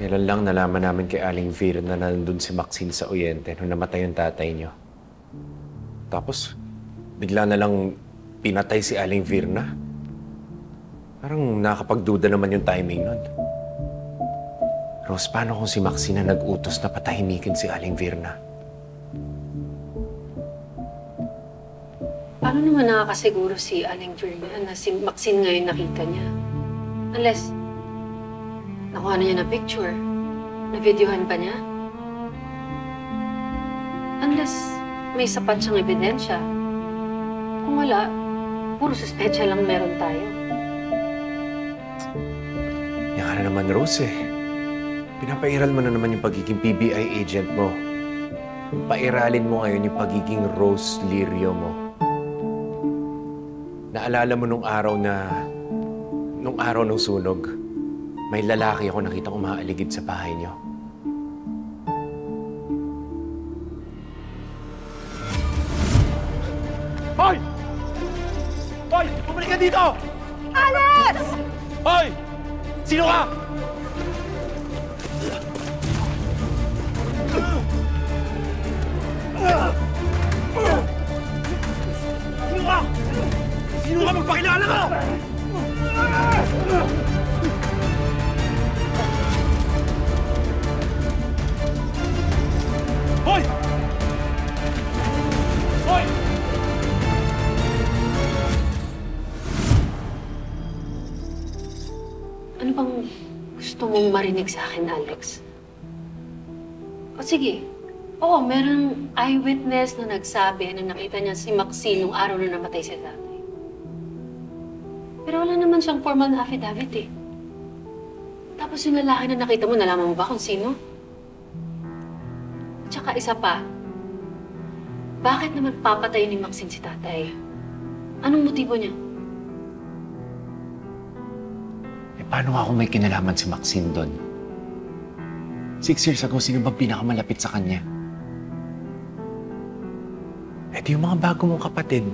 Kailan lang nalaman namin kay Aling Vir na nandun si Maxine sa Oriente nung namatay yung tatay niyo. Tapos, bigla na lang pinatay si Aling Virna. Parang nakakapagduda naman yung timing nun. Rose, paano kung si Maxine na nag-utos na patahimikin si Aling Virna? Paano naman nakakasiguro si Aling Virna na si Maxine ngayon nakita niya? Unless, nakuha na niya na picture, na-videohan pa niya? Unless, may sapat siyang ebidensya. Kung wala, puro suspetsya lang meron tayo. Yan ka na naman, Rose eh. Pinapairal mo na naman yung pagiging PBI agent mo. Pairalin mo ngayon yung pagiging Rose Lirio mo. Naalala mo nung araw ng sunog, may lalaki ako nakitang umaaligid sa bahay niyo. Hoy! Hoy! Bumalik ka dito! Alex! Hoy! Sino ka? Sino ka? Sino ka? Magpakilala ka! Hoy! Hoy! Ano bang gusto mong marinig sa akin, Alex? O sige, oo, merong eyewitness na nagsabi na nakita niya si Maxine nung araw na namatay si tatay. Pero wala naman siyang formal na affidavit eh. Tapos yung lalaki na nakita mo, nalaman mo ba kung sino? At saka isa pa, bakit naman papatay ni Maxine si tatay? Anong motibo niya? Eh, paano ako may kinalaman si Maxine doon? 6 years ago, sino ba pinakamalapit sa kanya? Eh, di yung mga bago mong kapatid.